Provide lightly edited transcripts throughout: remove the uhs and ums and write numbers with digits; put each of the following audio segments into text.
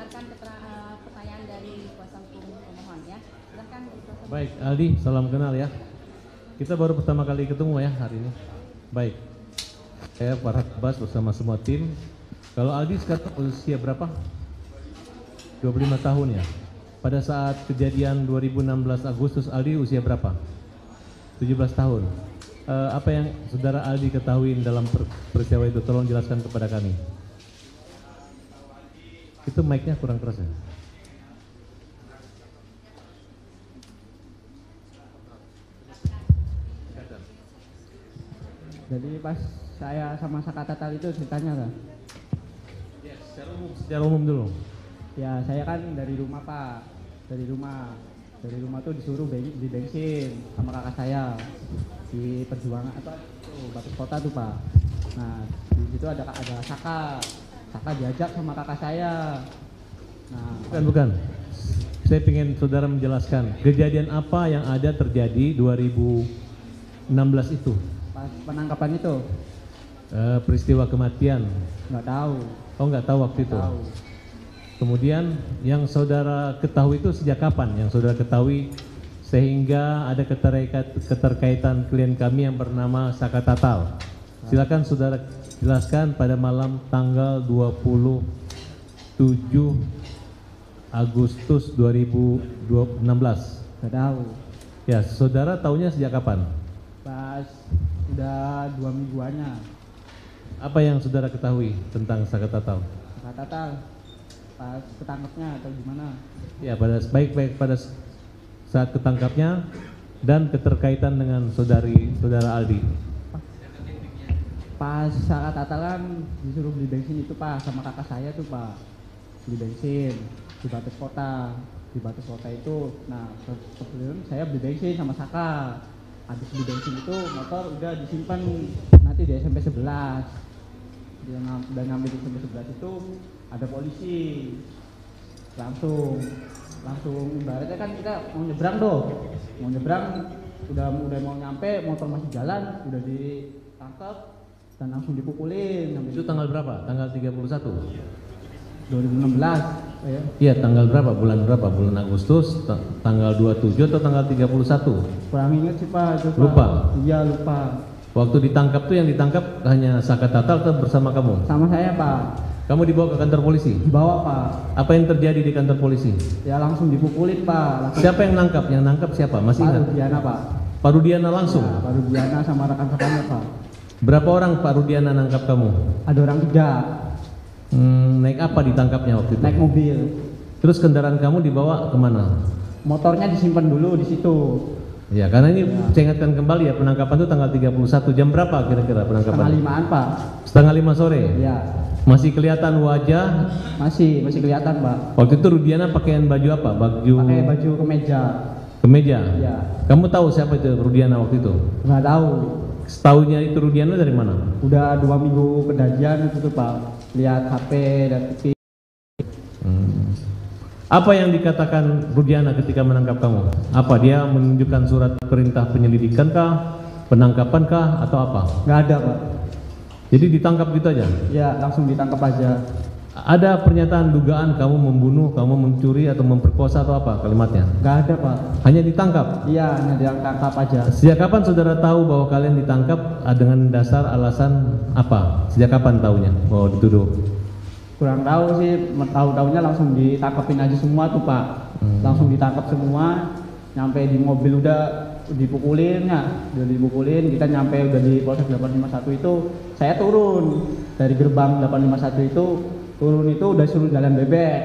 mendengarkan pertanyaan dari kuasa hukum pemohon ya. Silakan. Baik, Aldi, salam kenal ya. Kita baru pertama kali ketemu ya hari ini. Baik, saya Farhad Abbas bersama semua tim. Kalau Aldi sekarang usia berapa? 25 tahun ya. Pada saat kejadian 2016 Agustus, Aldi usia berapa? 17 tahun. Apa yang saudara Aldi ketahui dalam peristiwa itu? Tolong jelaskan kepada kami. Itu mic-nya kurang keras ya? Jadi pas saya sama Saka Tatal itu ceritanya kan? Ya, secara umum dulu. Ya saya kan dari rumah Pak, dari rumah tuh disuruh beli bensin sama kakak saya di Perjuangan apa tuh Batas Kota tuh Pak. Nah di situ ada Saka diajak sama kakak saya. Nah Bukan. Saya ingin saudara menjelaskan kejadian apa yang ada terjadi 2016 itu. pas penangkapan itu Peristiwa kematian. nggak tahu. Oh, nggak tahu waktu itu. Tahu. Kemudian yang saudara ketahui itu sejak kapan? Yang saudara ketahui sehingga ada keterkaitan klien kami yang bernama Saka Tatal. Silakan saudara jelaskan pada malam tanggal 27 Agustus 2016. Nggak tahu. Ya, saudara tahunya sejak kapan? Pas udah 2 mingguannya. Apa yang saudara ketahui tentang Saka Tatal? Saka Tatal pas ketangkepnya atau gimana? Ya, baik pada saat ketangkapnya dan keterkaitan dengan saudara Aldi. Pas Saka Tatal kan disuruh beli bensin itu Pak sama kakak saya tuh Pak, beli bensin di Batas Kota. Di Batas Kota itu, nah sebelum saya beli bensin sama Saka. Habis beli bensin itu motor udah disimpan nanti di SMP 11. Dia udah ngambil di SMP 11 itu ada polisi. Langsung ibaratnya kan kita mau nyebrang udah mau nyampe, motor masih jalan, udah ditangkap dan langsung dipukulin. Itu tanggal berapa? Tanggal 31? 2016 ya. Iya, tanggal berapa? Bulan berapa? Bulan Agustus, tanggal 27 atau tanggal 31? Kurang ingat sih Pak, itu Pak. Lupa? Iya lupa. Waktu ditangkap tuh yang ditangkap hanya Saka Tatal atau bersama kamu? Sama saya Pak. Kamu dibawa ke kantor polisi? Dibawa Pak. Apa yang terjadi di kantor polisi? Ya langsung dipukulin Pak. Siapa yang nangkap? Yang nangkap siapa? Masih Pak ingat? Rudiana Pak. Pak Rudiana langsung? Ya, Pak Rudiana sama rekan-rekannya Pak. Berapa orang Pak Rudiana nangkap kamu? Ada orang 3. Naik apa ditangkapnya waktu itu? Naik mobil. Terus kendaraan kamu dibawa kemana? Motornya disimpan dulu di situ. Ya, karena ini saya ingatkan kembali ya, penangkapan itu tanggal 31. Jam berapa kira-kira penangkapan? 4:30-an Pak. 4:30 sore? Ya. Masih kelihatan wajah? Masih kelihatan Pak. Waktu itu Rudiana pakaian baju apa? Pakai baju kemeja. Kemeja? Ya. Kamu tahu siapa itu Rudiana waktu itu? Nggak tahu. Setahunya itu Rudiana dari mana? Udah 2 minggu kejadian itu tuh Pak. Lihat HP dan TV. Apa yang dikatakan Rudiana ketika menangkap kamu? Apa dia menunjukkan surat perintah penyelidikan kah, penangkapan kah, atau apa? Nggak ada Pak. Jadi ditangkap gitu aja? Ya langsung ditangkap aja. Ada pernyataan dugaan kamu membunuh, kamu mencuri atau memperkosa atau apa kalimatnya? Nggak ada Pak. Hanya ditangkap? Iya hanya ditangkap aja. Sejak kapan saudara tahu bahwa kalian ditangkap dengan dasar alasan apa? Sejak kapan tahunya bahwa dituduh? Kurang tahu sih, tahu-tahunya langsung ditangkapin aja semua tuh Pak. Langsung ditangkap semua. Nyampe di mobil udah dipukulin ya, udah dipukulin. Kita nyampe udah di Polsek 851 itu, saya turun dari gerbang 851 itu. Turun itu udah suruh jalan bebek.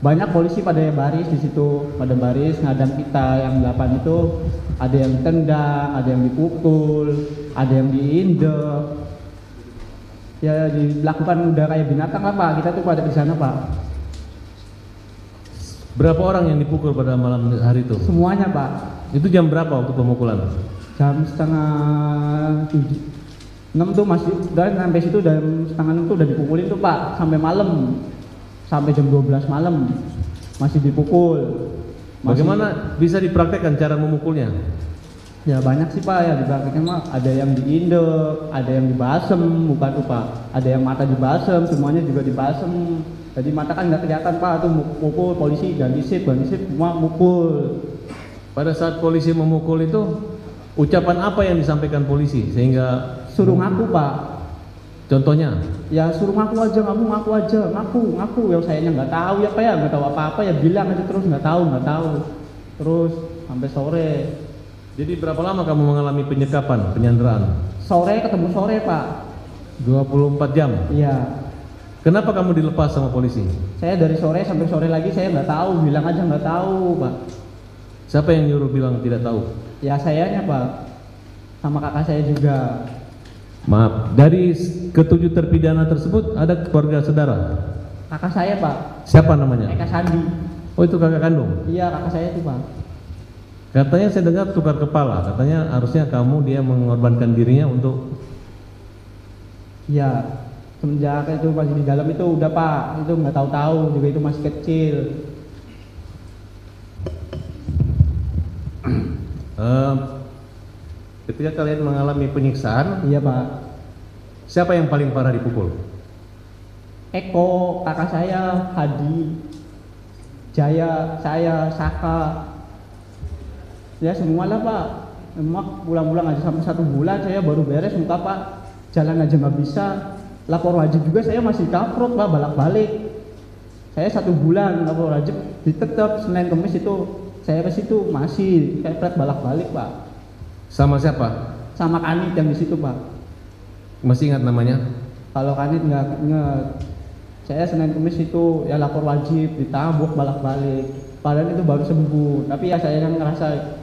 Banyak polisi pada baris di situ, pada baris ngadang kita yang 8 itu. Ada yang ditendang, ada yang dipukul, ada yang diinjek. Ya dilakukan udah kayak binatang lah Pak. Kita tuh pada di sana Pak. Berapa orang yang dipukul pada malam hari itu? Semuanya Pak. Itu jam berapa waktu pemukulan? Jam 6:30 tuh masih, udah sampai situ jam 5:30 tuh udah dipukulin tuh Pak, sampai malam, sampai jam 12 malam masih dipukul. Bagaimana bisa dipraktekkan cara memukulnya? Ya banyak sih Pak ya, diprakteknya mah ada yang diindek, ada yang dibasem, bukan tuh Pak. Ada yang mata dibasem, semuanya juga dibasem. Jadi mata kan nggak kelihatan Pak, tuh mukul polisi ganti sip semua mukul. Pada saat polisi memukul itu, ucapan apa yang disampaikan polisi sehingga Suruh ngaku Pak. contohnya? Ya suruh ngaku aja, ngaku aja, ngaku. Yang sayanya nggak tahu ya Pak ya, nggak tahu apa-apa ya bilang aja terus nggak tahu. Terus sampai sore. Jadi berapa lama kamu mengalami penyekapan, penyanderaan? Sore ketemu sore Pak. 24 jam. Iya. Kenapa kamu dilepas sama polisi? Saya dari sore sampai sore lagi saya nggak tahu, bilang aja nggak tahu Pak. Siapa yang nyuruh bilang tidak tahu? Ya sayanya Pak, sama kakak saya juga. Maaf, dari ketujuh terpidana tersebut ada keluarga saudara? Kakak saya Pak, Siapa namanya? Eka Sandi. Oh itu kakak kandung? Iya kakak saya itu Pak. Katanya saya dengar tukar kepala, katanya harusnya kamu dia mengorbankan dirinya untuk... Iya, semenjak itu masih di dalam itu udah Pak, itu nggak tahu juga itu masih kecil. Ketika kalian mengalami penyiksaan, Iya Pak. siapa yang paling parah dipukul? Eko, kakak saya, Hadi, Jaya, saya, Saka. Ya semua lah Pak. Memang pulang-pulang aja sampai 1 bulan saya baru beres muka Pak. Jalan aja nggak bisa. Lapor wajib juga saya masih kaprot Pak, balak-balik. Saya 1 bulan lapor wajib, ditetap Senin Kemis itu saya ke situ masih kepret balak-balik Pak. Sama siapa? Sama Kanit yang di situ Pak. Masih ingat namanya? Kalau Kanit nggak inget. Saya Senin Kemis itu ya lapor wajib, ditabuk balak-balik. Padahal itu baru sembuh. Tapi ya saya yang ngerasa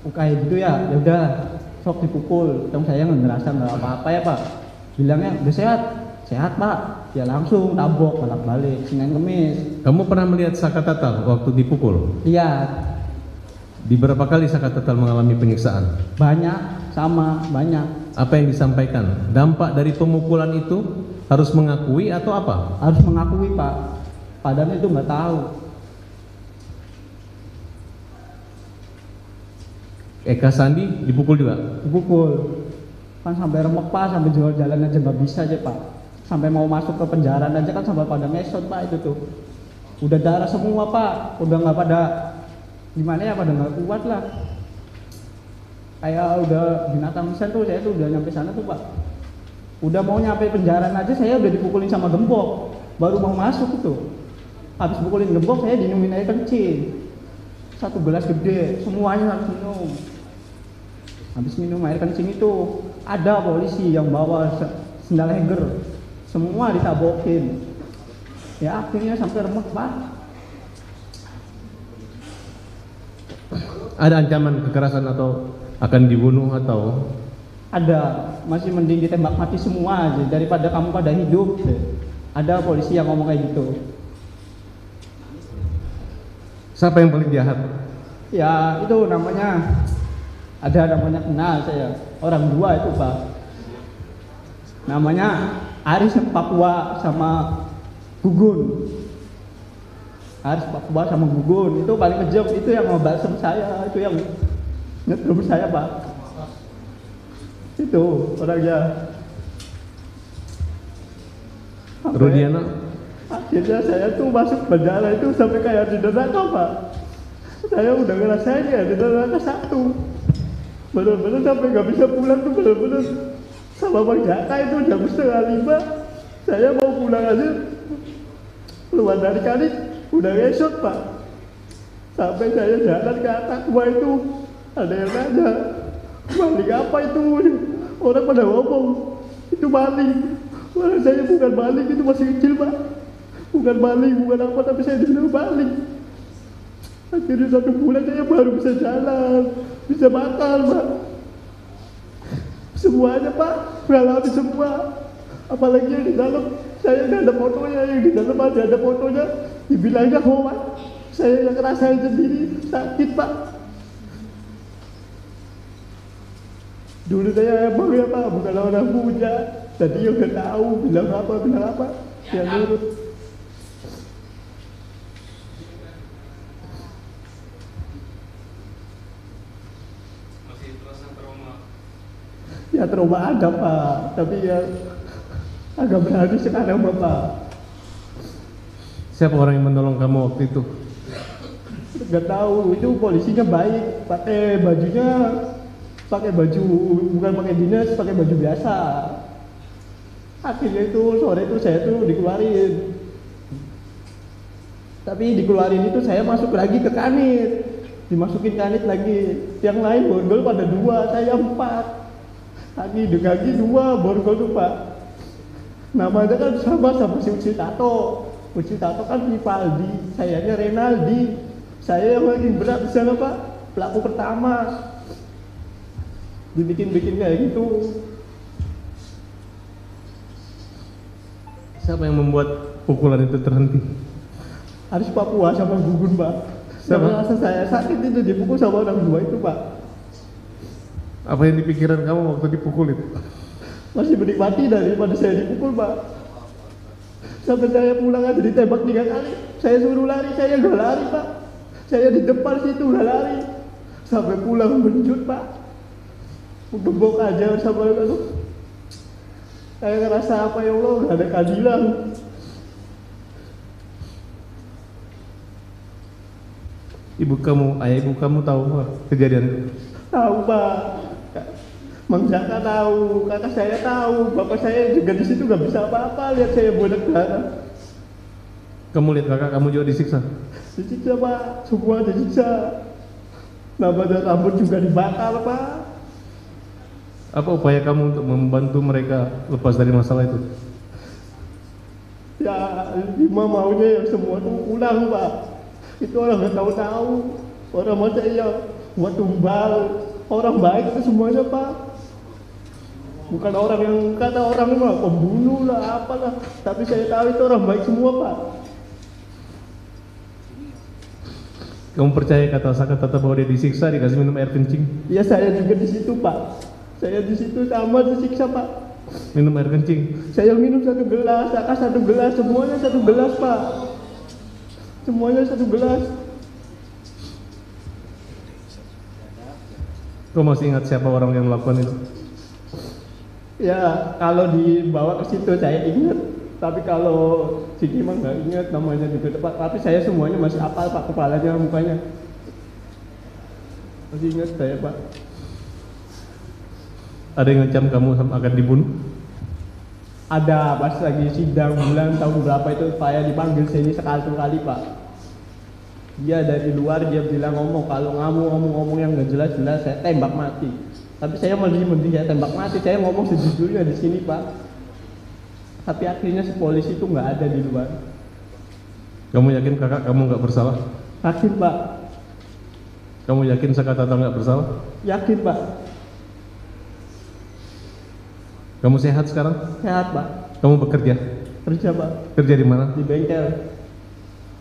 kayak gitu ya udah sok dipukul. Dong saya nggak ngerasa nggak apa-apa ya Pak. Bilangnya udah sehat Pak. Ya langsung tabok balak-balik Senin Kemis. Kamu pernah melihat Saka Tatal waktu dipukul? Iya Di berapa kali Saka Tatal mengalami penyiksaan? banyak banyak. Apa yang disampaikan? Dampak dari pemukulan itu harus mengakui atau apa? Harus mengakui Pak. Padahal itu nggak tahu. Eka Sandi dipukul juga? Dipukul. Kan sampai remek Pak, sampai jual jalan aja nggak bisa aja Pak. Sampai mau masuk ke penjara aja kan sampai pada ngesot Pak itu tuh. Udah darah semua Pak, udah nggak pada gimana ya, pada nggak kuat lah. Kayak udah binatang pisan tuh, saya tuh udah nyampe sana tuh Pak. Udah mau nyampe penjara aja saya udah dipukulin sama gembok, baru mau masuk itu. Habis pukulin gembok saya dinumin air kencing. 1 gelas gede, semuanya harus minum. Habis minum air kencing itu ada polisi yang bawa sendal heger, semua ditabokin. Ya akhirnya sampai remek Pak. Ada ancaman kekerasan atau akan dibunuh atau? Ada, masih mending ditembak mati semua aja daripada kamu pada hidup. Ada polisi yang ngomong kayak gitu. Siapa yang paling jahat? Ya itu namanya kenal saya, orang 2 itu Pak. Namanya Aris Papua sama Gugun. Aris Papua sama Gugun itu paling kejam, itu yang ngebasem saya, itu yang nyetrum saya Pak. Itu orangnya. Rudiana? Akhirnya saya tuh masuk penjara itu sampai kayak di neraka Pak. Saya udah ngerasain ya di neraka 1. Bener-bener sampai nggak bisa pulang tuh, bener-bener sama Bang Jaka itu jam 4:30. Saya mau pulang aja, keluar dari kali udah ngesot Pak. Sampai saya jalan ke atas gua itu ada yang nanya, maling apa itu? Orang pada ngomong itu maling. Wah, saya bukan maling, itu masih kecil Pak. Bukan maling, bukan apa, tapi saya dibilang maling. Akhirnya 1 bulan saya baru bisa jalan, bisa makan Pak. Semuanya Pak, mengalami semua. Apalagi yang di dalam, saya nggak ada fotonya, yang di dalam ada fotonya. Dibilangnya hoax, saya yang ngerasain sendiri, sakit Pak. Dulu saya emang ya Pak, bukan orang punya. Tadi ya udah tahu, bilang apa, ya nurut. Masih rasa trauma ada Pak, tapi ya agak berani sekarang Bapak. Siapa orang yang menolong kamu waktu itu? Nggak tahu, itu polisinya baik, pakai bajunya, pakai baju bukan pakai dinas, pakai baju biasa. Akhirnya itu sore itu saya tuh dikeluarin. Tapi dikeluarin itu saya masuk lagi ke kanit, dimasukin kanit lagi. Yang lain borgol pada 2, saya 4. Lagi 2 borgol tuh Pak. Namanya kan sama si Uci Tato. Uci Tato kan Vivaldi, sayanya Renaldi. Saya yang paling berat di sana Pak, pelaku pertama. Dibikin kayak gitu. Siapa yang membuat pukulan itu terhenti? Harus Papua sama Gugun Pak. Siapa? Sama rasa saya sakit itu dipukul sama orang 2 itu Pak. Apa yang di pikiran kamu waktu dipukulin? Masih menikmati daripada saya dipukul Pak. Sampai saya pulang aja ditembak 3 kali. Saya suruh lari, saya nggak lari Pak. Saya di depan situ nggak lari. Sampai pulang menjut Pak. Gebok aja sama itu. Saya ngerasa apa ya Allah, nggak ada keadilan. Ayah ibu kamu tahu kejadian itu? Tahu Pak. Mang Jaka tahu, kakak saya tahu, bapak saya juga di situ nggak bisa apa-apa lihat saya bodak darah. Kamu lihat kakak kamu juga disiksa? Disiksa Pak, semua disiksa. Nama dan rambut juga dibakar Pak. Apa upaya kamu untuk membantu mereka lepas dari masalah itu? Ya, Lima maunya yang semua tuh pulang Pak. Itu orang nggak tahu-tahu, orang masa ya buat tumbal, orang baik itu semuanya Pak. Bukan orang yang kata orang mah pembunuh lah apalah, tapi saya tahu itu orang baik semua Pak. Kamu percaya kata bahwa dia disiksa, dikasih minum air kencing? Ya saya juga di situ Pak. Saya di situ sama disiksa Pak. Minum air kencing? Saya minum 1 gelas, kakak 1 gelas, semuanya 1 gelas Pak. Semuanya 1 gelas. Kau masih ingat siapa orang yang melakukan itu? Ya kalau dibawa ke situ saya ingat, tapi kalau Siti mah nggak ingat namanya juga Pak. Tapi saya semuanya masih hafal Pak, kepalanya, mukanya masih ingat saya Pak. Ada yang ngancam kamu akan dibunuh? Ada, pas lagi sidang bulan tahun berapa itu saya dipanggil sini sekali Pak. Dia dari luar dia bilang ngomong, kalau ngomong yang nggak jelas saya tembak mati. Tapi saya mending saya tembak mati, saya ngomong sejujurnya di sini Pak. Tapi akhirnya si polisi itu nggak ada di luar. Kamu yakin kakak kamu nggak bersalah? Yakin Pak. Kamu yakin Saka Tato nggak bersalah? Yakin Pak. Kamu sehat sekarang? Sehat Pak. Kamu bekerja? Kerja Pak. Kerja di mana? Di bengkel.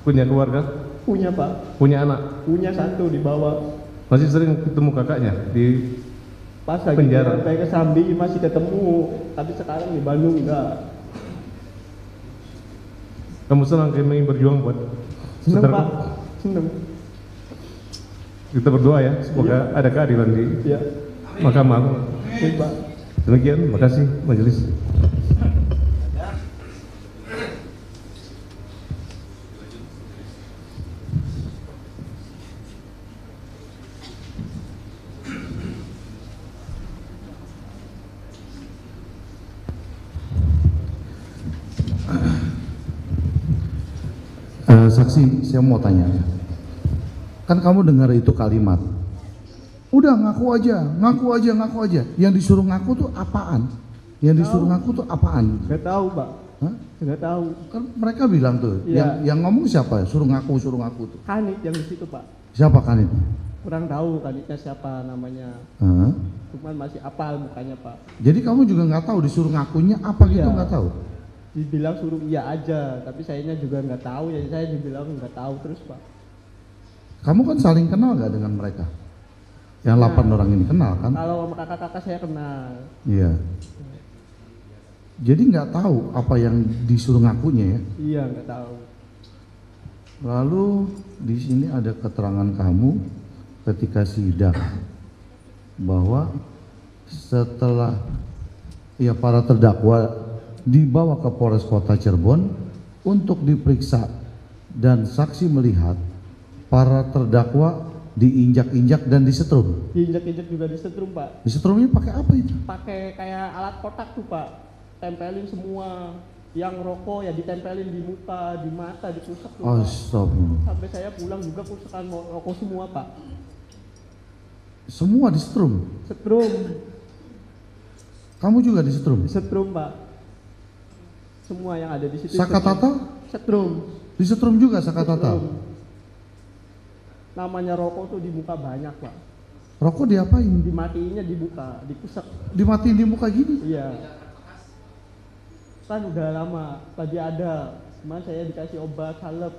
Punya keluarga? Punya Pak. Punya anak? Punya 1 di bawah. Masih sering ketemu kakaknya di Pas lagi penjara? sampai ke Sambi masih ketemu, tapi sekarang di Bandung enggak. Kamu senang kami berjuang buat Seneng saudara? Pak. Seneng. Kita berdoa ya, semoga ada keadilan di Ya. mahkamah. Baik Pak. Demikian, makasih majelis. Saksi, saya mau tanya. Kan kamu dengar itu kalimat, udah ngaku aja. Yang disuruh ngaku tuh apaan? Yang disuruh ngaku tuh apaan? Enggak tahu Pak. Hah? Enggak tahu. Kan mereka bilang tuh, Iya. yang ngomong siapa? Suruh ngaku tuh. Kanit yang di situ Pak. Siapa kan itu? Kurang tahu kanitnya siapa namanya. Hah? Cuman masih apal mukanya Pak. Jadi kamu juga nggak tahu disuruh ngakunya apa gitu, Iya. nggak tahu? Dibilang suruh iya aja, tapi sayanya juga nggak tahu, jadi saya dibilang nggak tahu terus Pak. Kamu kan saling kenal nggak dengan mereka? Yang 8 orang ini kenal kan? Kalau sama kakak-kakak saya kenal. Iya. Jadi nggak tahu apa yang disuruh ngakunya ya? Iya nggak tahu. Lalu di sini ada keterangan kamu ketika sidang bahwa setelah ya para terdakwa dibawa ke Polres Kota Cirebon untuk diperiksa dan saksi melihat para terdakwa diinjak-injak dan disetrum. Diinjak-injak juga disetrum, Pak. Disetrumnya pakai apa itu? Pakai kayak alat kotak tuh, Pak. Tempelin semua. Yang rokok ya ditempelin di muka, di mata, ditusuk tuh, Pak. Astagfirullah. Sampai saya pulang juga pusukan rokok semua, Pak. Semua disetrum. Setrum, Kamu juga disetrum. disetrum, Pak. Semua yang ada di situ. Sakatata Setrum. disetrum juga Sakatata. Setrum. Namanya rokok tuh di muka banyak, Pak. Rokok diapain? Dimatiinnya di muka, dikusek. Dimatiin di muka gini? Iya. Kan udah lama, tadi ada. Cuman saya dikasih obat salep.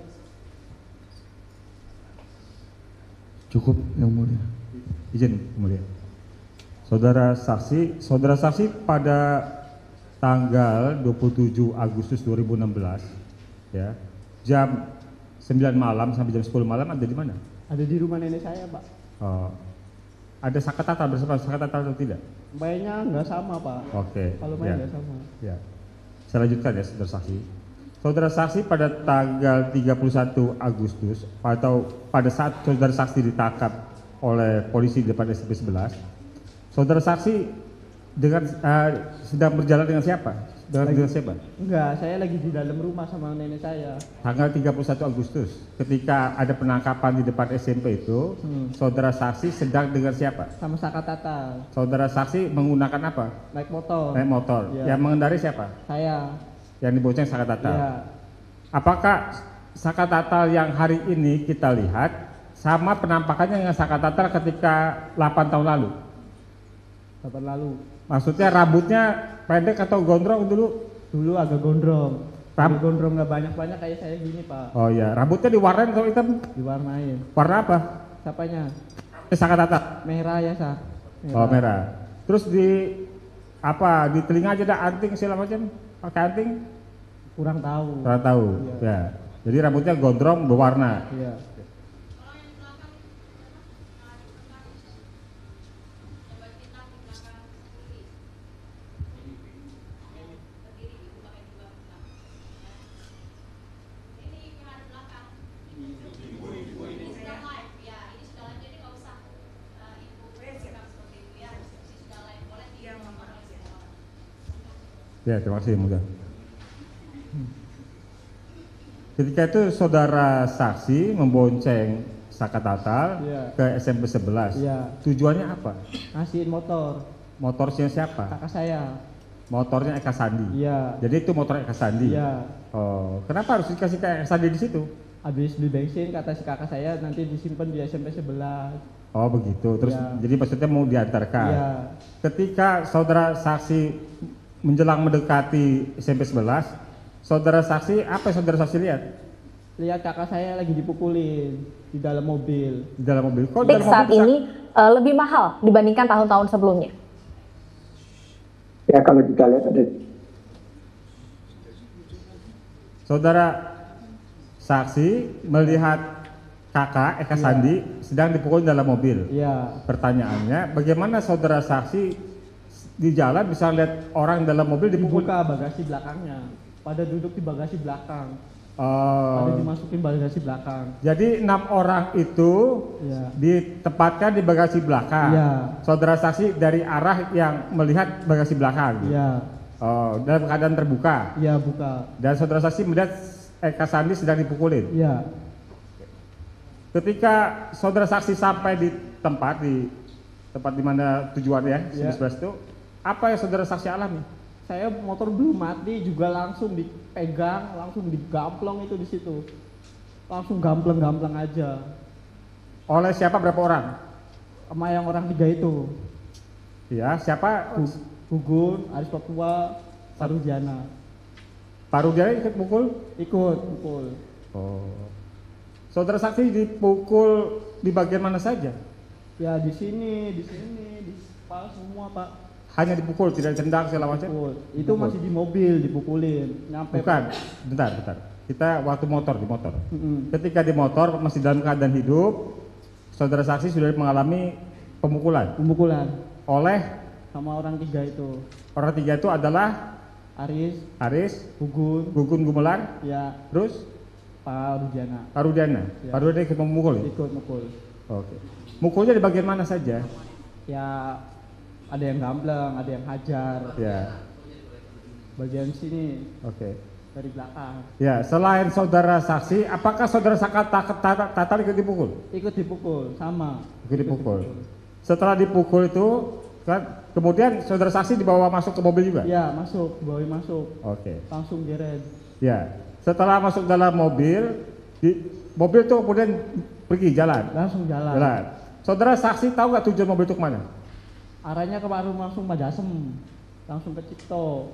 Cukup yang mulia. Izin mulia. Saudara saksi pada tanggal 27 Agustus 2016 ya, jam 9 malam sampai jam 10 malam ada di mana? Ada di rumah nenek saya, Pak. Oh, ada Sakatata bersama Sakatata atau tidak? Mainnya nggak sama, Pak. Oke. Kalau main Ya. nggak sama. Ya. Saya lanjutkan ya, saudara saksi. Saudara saksi pada tanggal 31 Agustus atau pada saat saudara saksi ditangkap oleh polisi di depan SMP 11, saudara saksi dengan sedang berjalan dengan siapa? Dengan siapa? Enggak, saya lagi di dalam rumah sama nenek saya. Tanggal 31 Agustus, ketika ada penangkapan di depan SMP itu, saudara saksi sedang dengan siapa? Sama Sakatata, Saudara saksi menggunakan apa? naik motor. Naik motor. Iya. Yang mengendari siapa? Saya. Yang dibonceng Sakatata. Iya. Apakah Sakatata yang hari ini kita lihat sama penampakannya dengan Sakatata ketika 8 tahun lalu? Kapan lalu? Maksudnya rambutnya pendek atau gondrong dulu? Dulu agak gondrong. Ram- Tapi gondrong nggak banyak-banyak kayak saya gini, Pak. Oh iya, rambutnya diwarnain atau hitam? Diwarnain. Warna apa? Siapanya? Sakatata. Merah ya, Sak. Oh merah. Terus di apa? Di telinga aja ada anting segala macam? Pakai anting? Kurang tahu. Kurang tahu. Iya. Ya. Jadi rambutnya gondrong berwarna. Iya. Ya, terima kasih Muda. Ketika itu saudara saksi membonceng Sakatata Iya. ke SMP 11. Iya. Tujuannya apa? Ngasihin motor. Motornya siapa? Kakak saya. Motornya Eka Sandi. Iya. Jadi itu motor Eka Sandi. Iya. Oh, kenapa harus dikasih ke Eka Sandi di situ? Habis beli bensin kata si kakak saya nanti disimpan di SMP 11. Oh begitu. Terus Iya. jadi maksudnya mau diantarkan. Iya. Ketika saudara saksi menjelang mendekati SMP 11, saudara saksi apa yang saudara saksi lihat? Lihat kakak saya lagi dipukulin di dalam mobil. Di dalam mobil. Kok di Tik dalam saat mobil bisa- ini lebih mahal dibandingkan tahun-tahun sebelumnya. Ya kalau kita lihat ada Saudara saksi melihat kakak Eka Sandi sedang dipukul dalam mobil. Iya. Pertanyaannya, bagaimana saudara saksi di jalan bisa lihat orang dalam mobil dipukul? Dibuka bagasi belakangnya. Pada duduk di bagasi belakang. Pada Oh, dimasukin bagasi belakang. jadi 6 orang itu Iya. ditempatkan di bagasi belakang. Iya. Saudara saksi dari arah yang melihat bagasi belakang. Iya. Oh, dalam keadaan terbuka. Iya buka. Dan saudara saksi melihat Eka Sandi sedang dipukulin. Iya. Ketika saudara saksi sampai di tempat di mana tujuannya Iya. sebelas itu, apa yang saudara saksi alami? Saya motor belum mati juga langsung dipegang, langsung digamplong itu di situ. Langsung gampleng-gampleng aja. Oleh siapa, berapa orang? Sama yang orang 3 itu. Ya, siapa? Gugun, Aris Papua, Sarudiana. Pak Rudiana ikut pukul? Ikut pukul. Oh. Saudara saksi dipukul di bagian mana saja? Ya di sini, di kepala semua, Pak. Hanya dipukul, tidak ditendang segala macam? Pukul. Itu Pukul. masih di mobil dipukulin. Nyampe. Bukan, bentar. Kita waktu di motor. Mm-mm. Ketika di motor masih dalam keadaan hidup, saudara saksi sudah mengalami pemukulan Pemukulan. oleh sama orang 3 itu. Orang 3 itu adalah Aris, Gugun Gugun, Gumelar, ya, terus Pak Rudiana. Pak Rudiana. Ya. Pak Rudiana ikut memukul ya? Ikut mukul. Oke. Mukulnya di bagian mana saja? Ya, ada yang gambleng, ada yang hajar. Ya. Bagian sini Oke. dari belakang. Ya, selain saudara saksi, apakah saudara Saka Tatal ikut dipukul? Ikut dipukul, sama. Ikut dipukul. Setelah dipukul itu, kan, kemudian saudara saksi dibawa masuk ke mobil juga? Ya, masuk, bawa masuk. Oke. Langsung geret. Ya, setelah masuk dalam mobil, mobil itu kemudian pergi jalan. Langsung jalan. Saudara saksi tahu nggak tujuan mobil itu kemana? Arahnya ke warung langsung Madasem. Langsung ke Cipto.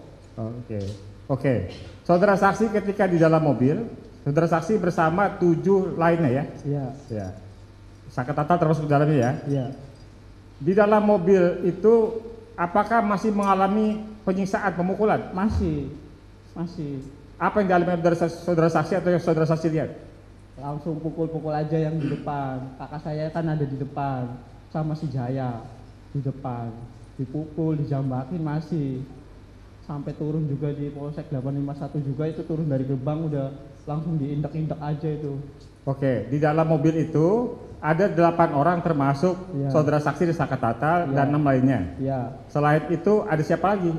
Oke. Saudara saksi ketika di dalam mobil, saudara saksi bersama 7 lainnya ya? Iya. Ya. Saka Tatal termasuk di dalamnya ya? Iya. Di dalam mobil itu apakah masih mengalami penyiksaan, pemukulan? Masih. Apa yang dialami dari saudara saksi atau yang saudara saksi lihat? Langsung pukul-pukul aja yang di depan. Kakak saya kan ada di depan sama si Jaya di depan. Dipukul, dijambakin masih. Sampai turun juga di Polsek 851 juga itu turun dari gerbang udah langsung diindak-indak aja itu. Oke, di dalam mobil itu ada 8 orang termasuk Ya. saudara saksi di Saka Tatal Ya. dan 6 lainnya. Iya. Selain itu ada siapa lagi?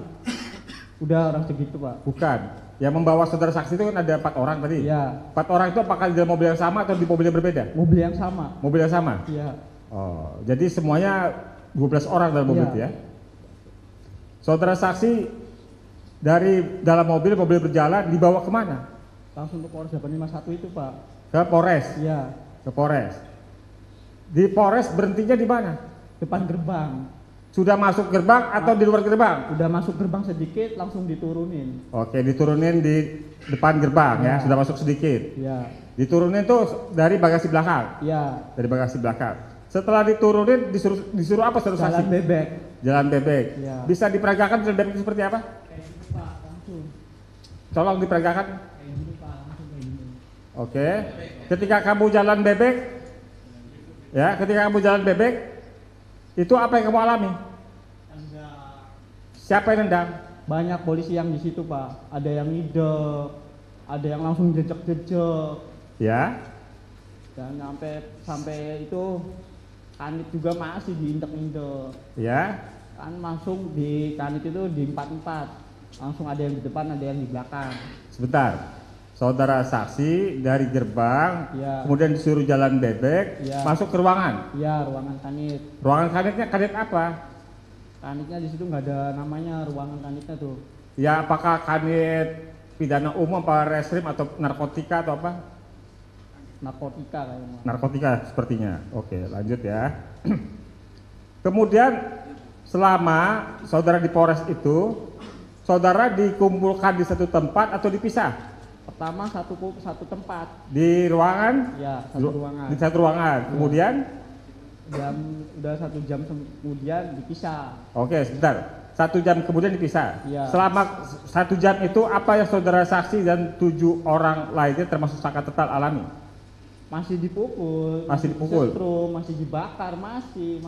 Udah orang segitu, Pak. Bukan. Yang membawa saudara saksi itu kan ada 4 orang tadi. Iya. 4 orang itu apakah di dalam mobil yang sama atau di mobil yang berbeda? Mobil yang sama. Mobil yang sama? Iya. Oh, jadi semuanya 12 orang dalam mobil Iya. itu ya? Saudara saksi dari dalam mobil berjalan dibawa kemana? Langsung ke Polres 851 itu, Pak. Ke Polres? Iya. Ke Polres. Di Polres berhentinya di mana? Depan gerbang. Sudah masuk gerbang atau di luar gerbang? Udah masuk gerbang sedikit langsung diturunin. Oke, diturunin di depan gerbang ya, Ya. sudah masuk sedikit. Iya. Diturunin tuh dari bagasi belakang. Iya. Dari bagasi belakang. Setelah diturunin disuruh apa saudara Jalan saksi? bebek. Jalan bebek. Ya. Bisa diperagakan jalan bebek itu seperti apa? Pak, langsung. Tolong diperagakan. Kayak gini, Pak, langsung kayak gini. Oke. Ketika kamu jalan bebek, ya, ketika kamu jalan bebek, itu apa yang kamu alami? Siapa yang nendang? Banyak polisi yang di situ, Pak. Ada yang ngidek, ada yang langsung jejek-jejek. Ya. Dan sampai itu kanit juga masih diintek-intek. Ya. Kan langsung di kanit itu di 4-4. Langsung ada yang di depan, ada yang di belakang. Sebentar. Saudara saksi dari gerbang, Ya. kemudian disuruh jalan bebek, Ya. masuk ke ruangan. Iya, ruangan kanit. Ruangan kanitnya kanit apa? Kanitnya di situ nggak ada namanya ruangan kanitnya tuh. Ya, apakah kanit pidana umum, apa reskrim atau narkotika atau apa? Narkotika kayaknya. Narkotika sepertinya. Oke, lanjut ya. Kemudian selama saudara di Polres itu, saudara dikumpulkan di satu tempat atau dipisah? Pertama satu tempat. Di ruangan? Ya, satu ruangan. Di satu ruangan. Kemudian? Udah 1 jam kemudian dipisah. Oke, sebentar. 1 jam kemudian dipisah. Ya. Selama 1 jam itu apa yang saudara saksi dan 7 orang lainnya termasuk Saka Tatal alami? Masih dipukul. Masih dipukul? disetrum, masih dibakar, masih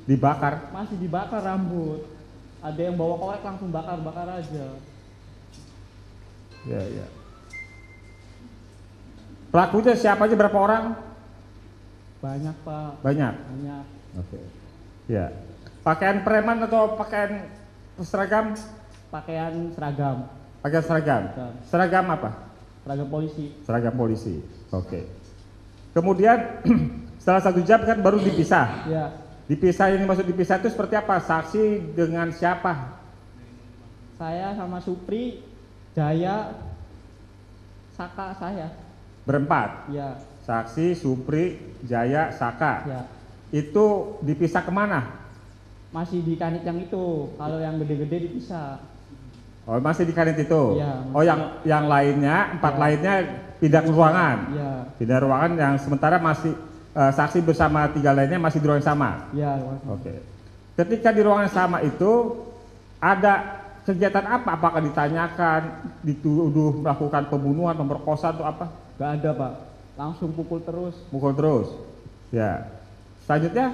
Dibakar? masih dibakar rambut. Ada yang bawa korek langsung bakar aja. Ya, ya. Pelakunya siapa aja, berapa orang? Banyak, Pak. Banyak. Banyak. Oke. Ya. Pakaian preman atau pakaian seragam? Pakaian seragam. Pakaian seragam. Seragam apa? Seragam polisi. Seragam polisi. Oke. Kemudian setelah 1 jam kan baru dipisah. Ya. Dipisah, ini maksud dipisah itu seperti apa? Saksi dengan siapa? Saya sama Supri, Jaya, Saka saya. Berempat. Ya. Saksi, Supri, Jaya, Saka. Ya. Itu dipisah kemana? Masih di kanit yang itu. Kalau yang gede-gede dipisah. Oh, masih di kanit itu. Iya, Oh, yang lainnya, 4 lainnya pindah ke ruangan. Ya. Pindah ruangan yang sementara masih saksi bersama 3 lainnya masih di ruangan yang sama. Ya. Oke. Ketika di ruangan yang sama itu ada kegiatan apa? Apakah ditanyakan, dituduh melakukan pembunuhan, pemerkosaan atau apa? Gak ada, Pak. Langsung pukul terus. Mukul terus. Ya. Selanjutnya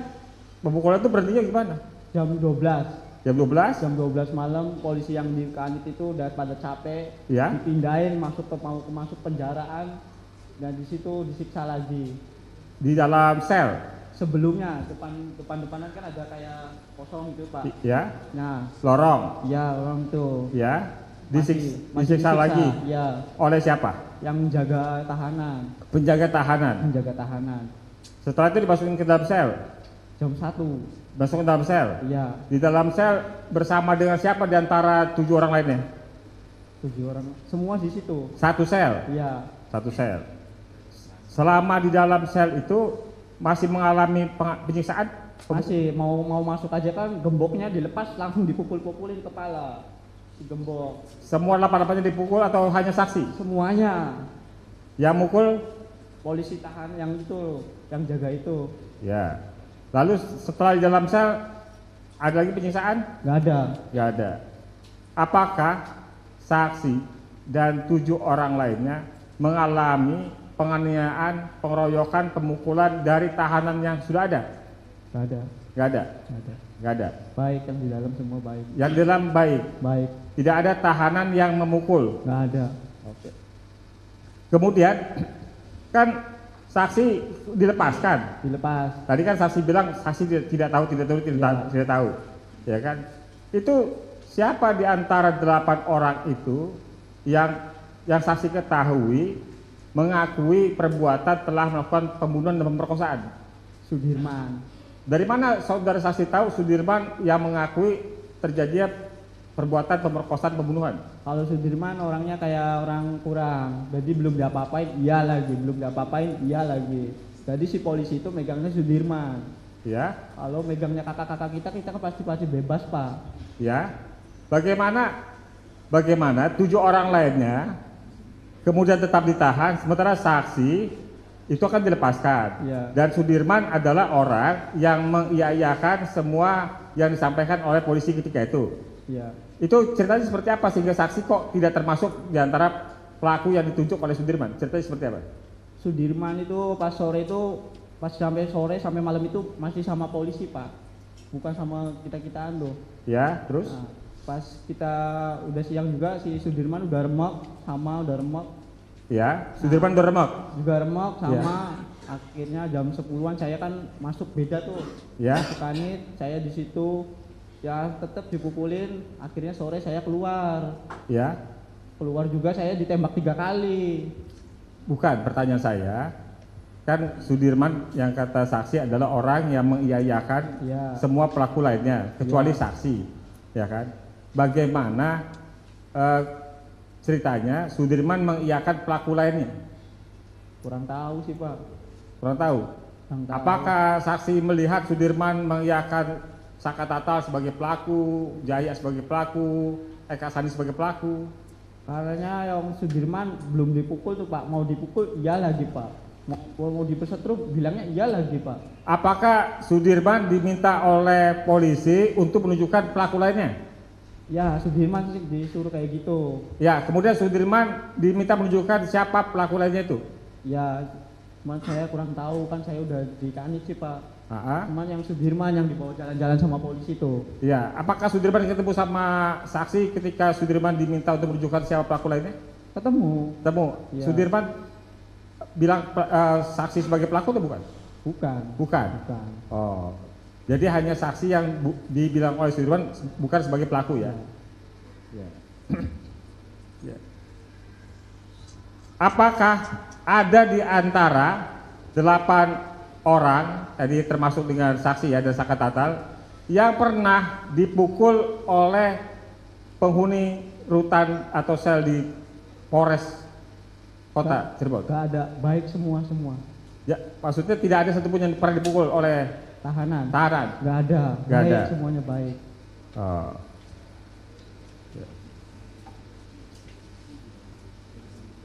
pemukulan itu berhentinya gimana? Jam 12. Jam 12? Jam 12 malam polisi yang di Kanit itu udah pada capek, Ya. dipindahin masuk penjaraan dan di situ disiksa lagi. Di dalam sel? Sebelumnya depan-depanan kan ada kayak kosong gitu Pak. Ya. Nah, Lorong? ya orang itu. Ya. Masih Disiksa lagi? Ya. Oleh siapa? Yang menjaga tahanan. Penjaga tahanan. Menjaga tahanan. Setelah itu dimasukin ke dalam sel? Jam 1. Masuk ke dalam sel? Iya. Di dalam sel bersama dengan siapa di antara 7 orang lainnya? 7 orang. Semua di situ. Satu sel? Iya. Satu sel. Selama di dalam sel itu masih mengalami penyiksaan? Masih mau masuk aja kan gemboknya dilepas langsung dipukul-pukulin kepala. Digembok. Semua 8-8-nya dipukul atau hanya saksi? Semuanya. Yang mukul? Polisi tahan yang itu, yang jaga itu. Ya. Lalu setelah di dalam sel ada lagi penyiksaan? Nggak ada. Nggak ada. Apakah saksi dan 7 orang lainnya mengalami penganiayaan, pengeroyokan, pemukulan dari tahanan yang sudah ada? Nggak ada. Nggak ada. Nggak ada. Nggak ada. Baik, yang di dalam semua baik. Yang di dalam baik. Baik. Tidak ada tahanan yang memukul. Nggak ada. Oke. Kemudian kan saksi dilepaskan. Dilepas. Tadi kan saksi bilang saksi tidak tahu, tidak tahu, ya kan? Itu siapa di antara 8 orang itu yang saksi ketahui mengakui perbuatan telah melakukan pembunuhan dan pemerkosaan? Sudirman. Dari mana saudara saksi tahu Sudirman yang mengakui terjadinya perbuatan pemerkosaan pembunuhan? Kalau Sudirman orangnya kayak orang kurang, jadi belum diapa-apain, iya lagi, belum diapa-apain, iya lagi. Jadi si polisi itu megangnya Sudirman. Ya, Kalau megangnya kakak-kakak kita kan pasti bebas Pak. ya. Bagaimana 7 orang lainnya kemudian tetap ditahan, sementara saksi itu akan dilepaskan. Ya. Dan Sudirman adalah orang yang mengiyakan semua yang disampaikan oleh polisi ketika itu. Iya. Itu ceritanya seperti apa sehingga saksi kok tidak termasuk di antara pelaku yang ditunjuk oleh Sudirman? Ceritanya seperti apa? Sudirman itu pas sore itu, pas sampai sore sampai malam itu masih sama polisi Pak, bukan sama kita-kitaan loh. Ya, terus? Nah, pas kita udah siang juga si Sudirman udah remuk. Ya, Sudirman udah remuk. Juga remuk sama akhirnya jam 10-an saya kan masuk beda tuh. Ya. Masuk Kanit, saya di situ ya tetap dipukulin, akhirnya sore saya keluar. Ya. Keluar juga saya ditembak 3 kali. Bukan, pertanyaan saya, kan Sudirman yang kata saksi adalah orang yang mengiyakan Ya. semua pelaku lainnya kecuali saksi, ya kan? Bagaimana ceritanya Sudirman mengiyakan pelaku lainnya? Kurang tahu sih Pak. Kurang tahu. Kurang tahu. Apakah saksi melihat Sudirman mengiyakan Saka Tatal sebagai pelaku, Jaya sebagai pelaku, Eka Sandi sebagai pelaku? Karena yang Sudirman belum dipukul tuh Pak, mau dipukul iya lagi Pak, mau dipesetruk bilangnya iya lagi Pak. Apakah Sudirman diminta oleh polisi untuk menunjukkan pelaku lainnya? Ya Sudirman sih disuruh kayak gitu. Ya, kemudian Sudirman diminta menunjukkan siapa pelaku lainnya itu? Ya cuman saya kurang tahu kan saya udah di Kanit sih Pak. Cuman yang Sudirman yang dibawa jalan-jalan sama polisi itu. Ya, apakah Sudirman ketemu sama saksi ketika Sudirman diminta untuk menunjukkan siapa pelaku lainnya? Ketemu. Ya. Sudirman bilang saksi sebagai pelaku atau bukan? Bukan. Bukan. Oh, jadi hanya saksi yang dibilang oleh Sudirman bukan sebagai pelaku ya? Ya. Ya. Apakah ada di antara 8 orang tadi termasuk dengan saksi ya dan Saka Tatal yang pernah dipukul oleh penghuni rutan atau sel di Polres Kota Cirebon? Gak ada, baik semua. Ya, maksudnya tidak ada satupun yang pernah dipukul oleh Tahanan. Gak ada. Baik semuanya baik. Oh. Ya.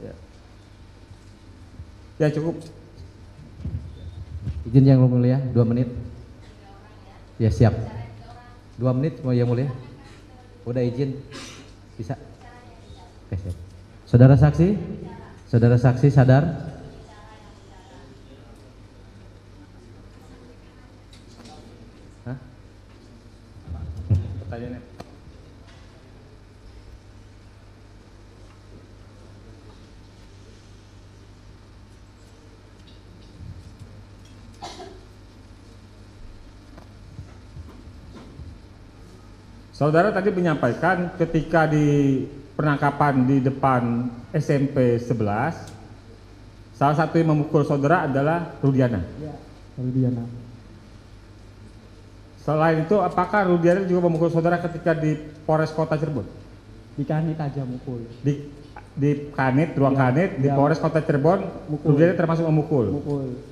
Ya. Ya cukup. Izin yang mulia 2 menit. Ya siap. 2 menit mau yang mulia. Udah izin bisa. Oke siap. Saudara saksi sadar. Hah? pertanyaannya. Saudara tadi menyampaikan ketika di penangkapan di depan SMP 11, salah satu yang memukul saudara adalah Rudiana. Ya, Rudiana. Selain itu, apakah Rudiana juga memukul saudara ketika di Polres Kota Cirebon? Di kanit aja mukul. Di kanit, ruang kanit, di Polres Kota Cirebon, Mukul. Rudiana termasuk memukul. Mukul.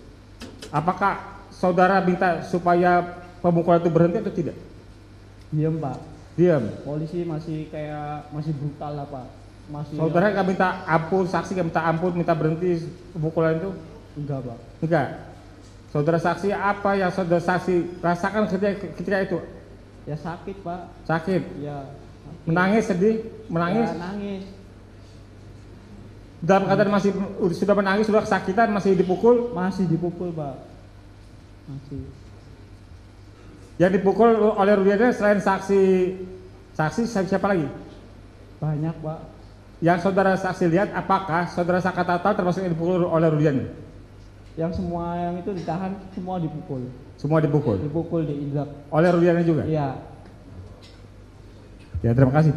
Apakah saudara minta supaya pemukulan itu berhenti atau tidak? Diam, Pak. Diam. Polisi masih brutal lah, Pak. Masih. Saudara nggak minta ampun, saksi nggak minta ampun, minta berhenti pemukulan itu? Enggak, Pak. Enggak. Saudara saksi, apa yang saudara saksi rasakan ketika itu? Ya sakit, Pak. Sakit. Ya. Sakit. Menangis, sedih, menangis. Ya, nangis. Dalam keadaan masih sudah menangis, sudah kesakitan, masih dipukul. Masih dipukul, Pak. Masih. Yang dipukul oleh Rudiana selain saksi siapa lagi? Banyak, Pak. Yang saudara saksi lihat, apakah saudara Sakatatal termasuk yang dipukul oleh Rudiana? Yang semua yang itu ditahan semua dipukul. Semua dipukul. Dipukul, diinjak. Oleh Rudiana juga? Iya. Ya, terima kasih.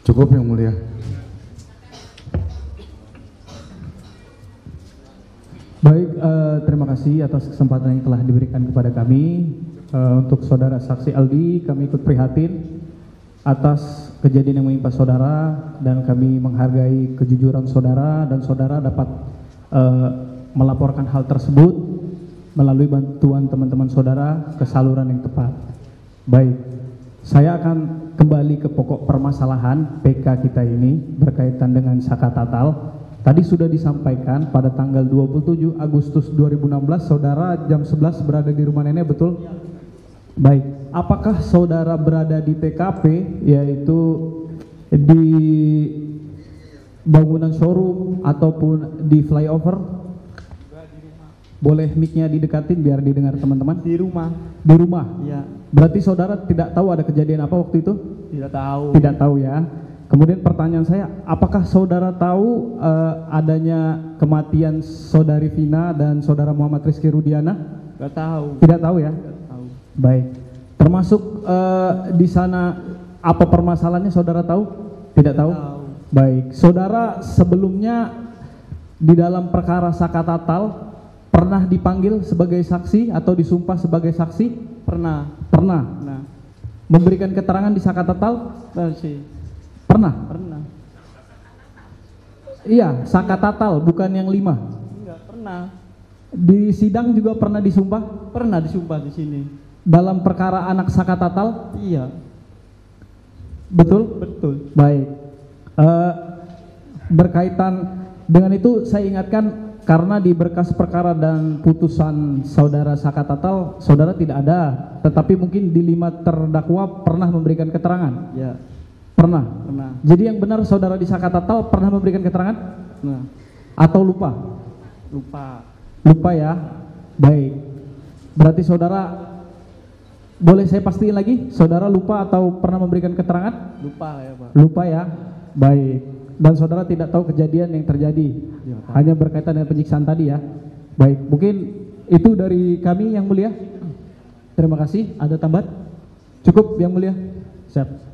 Cukup yang mulia. Baik, terima kasih atas kesempatan yang telah diberikan kepada kami. Untuk saudara saksi Aldi, kami ikut prihatin atas kejadian yang menimpa saudara, dan kami menghargai kejujuran saudara, dan saudara dapat melaporkan hal tersebut melalui bantuan teman-teman saudara ke saluran yang tepat. Baik, saya akan kembali ke pokok permasalahan PK kita ini berkaitan dengan Sakatatal. Tadi sudah disampaikan pada tanggal 27 Agustus 2016 saudara jam 11 berada di rumah nenek, betul? Baik, apakah saudara berada di TKP, yaitu di bangunan showroom ataupun di flyover? Boleh mic-nya didekatin biar didengar teman-teman. Di rumah. Di rumah? Iya. Berarti saudara tidak tahu ada kejadian apa waktu itu? Tidak tahu. Tidak tahu ya. Kemudian pertanyaan saya, apakah saudara tahu adanya kematian saudari Vina dan saudara Muhammad Rizky Rudiana? Gak tahu. Tidak tahu ya? Gak tahu. Baik. Termasuk di sana apa permasalahannya saudara tahu? Tidak tahu? Tahu. Baik. Saudara sebelumnya di dalam perkara Sakatatal pernah dipanggil sebagai saksi atau disumpah sebagai saksi? Pernah. Pernah. Nah, Memberikan keterangan di Sakatatal? masih. Pernah. Pernah. Iya, Sakatatal bukan yang 5. Enggak pernah. Di sidang juga pernah disumpah Pernah disumpah di sini. dalam perkara anak Sakatatal? Iya. Betul? Betul. Baik. Berkaitan dengan itu saya ingatkan, karena di berkas perkara dan putusan saudara Sakatatal, saudara tidak ada, tetapi mungkin di 5 terdakwa pernah memberikan keterangan. Ya. Pernah. Pernah. Jadi yang benar saudara di Sakatatal pernah memberikan keterangan Nah, atau lupa? lupa. Lupa ya. Baik. Berarti saudara, boleh saya pastiin lagi, saudara lupa atau pernah memberikan keterangan? Lupa ya, Pak. Lupa ya. Baik. Dan saudara tidak tahu kejadian yang terjadi. Ya, tahu. Hanya berkaitan dengan penyiksaan tadi ya. Baik, mungkin itu dari kami yang mulia. Terima kasih. Ada tambahan? Cukup yang mulia. Siap.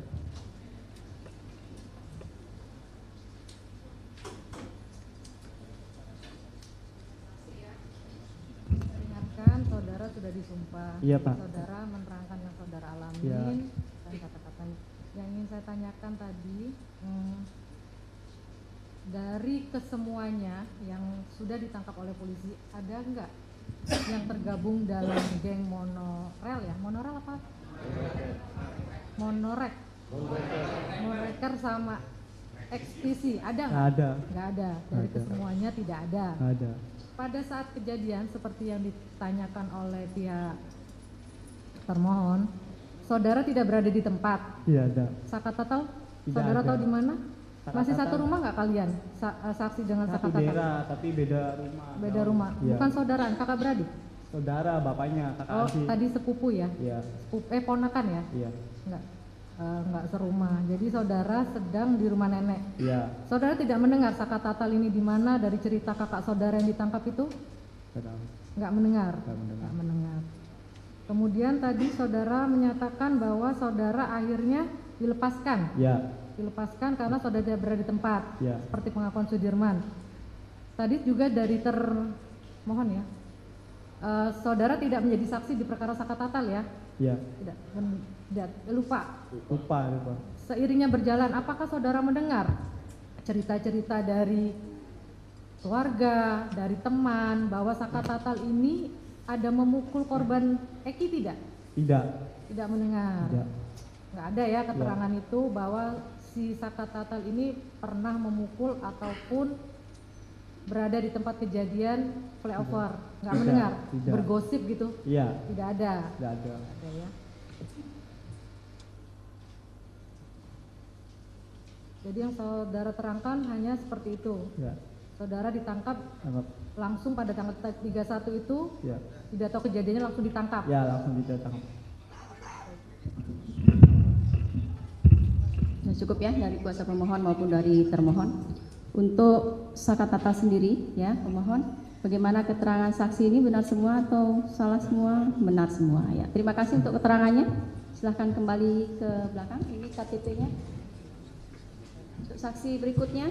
Ingatkan saudara sudah disumpah. Iya, Pak. Saudara menerangkan yang saudara alamin Iya. dan kata-kata yang ingin saya tanyakan tadi, dari kesemuanya yang sudah ditangkap oleh polisi, ada enggak yang tergabung dalam geng monorel ya? Monorel apa? Monorek. Monoreker sama ekstisi, ada nggak? Ada. Nggak ada. Dari Ada. kesemuanya tidak ada. Ada. Pada saat kejadian seperti yang ditanyakan oleh pihak termohon, saudara tidak berada di tempat. Iya, ada. Sakatatal, Tidak saudara ada. tahu di mana? Masih Sakatatal. satu rumah nggak kalian? Saksi dengan Satu Sakatatal? daerah tapi beda rumah. Beda rumah. Iya. Bukan saudaraan, kakak beradik. Saudara, bapaknya, kakak Oh, Asih. tadi sepupu ya? Iya, Ponakan ya? iya, Enggak serumah. Jadi saudara sedang di rumah nenek. iya. Saudara tidak mendengar Saka Tatal ini di mana dari cerita kakak saudara yang ditangkap itu? Sedang. Enggak mendengar. Nggak mendengar. Nggak mendengar. Kemudian tadi saudara menyatakan bahwa saudara akhirnya dilepaskan. Iya, Dilepaskan karena saudara tidak berada di tempat. iya, Seperti pengakuan Sudirman. Tadi juga dari termohon ya. Saudara tidak menjadi saksi di perkara Saka Tatal ya? iya. Tidak, lupa. Lupa. Seiringnya berjalan, apakah saudara mendengar cerita-cerita dari keluarga, dari teman, bahwa Saka Tatal ini ada memukul korban Eki tidak? Tidak, Tidak mendengar. tidak. Nggak ada ya keterangan itu bahwa si Saka Tatal ini pernah memukul ataupun berada di tempat kejadian flyover. Nggak Tidak, mendengar? tidak. Bergosip gitu? Iya, Tidak ada. tidak ada. Ada ya. Jadi yang saudara terangkan hanya seperti itu. Iya, Saudara ditangkap tangkap. langsung pada tanggal 31 itu, Iya, tidak tahu kejadiannya langsung ditangkap. ya langsung ditangkap. Nah, cukup ya dari kuasa pemohon maupun dari termohon. Untuk Saka Tatal sendiri ya pemohon, bagaimana keterangan saksi ini benar semua atau salah semua? Benar semua ya. Terima kasih untuk keterangannya. Silahkan kembali ke belakang. Ini KTP-nya. Untuk saksi berikutnya.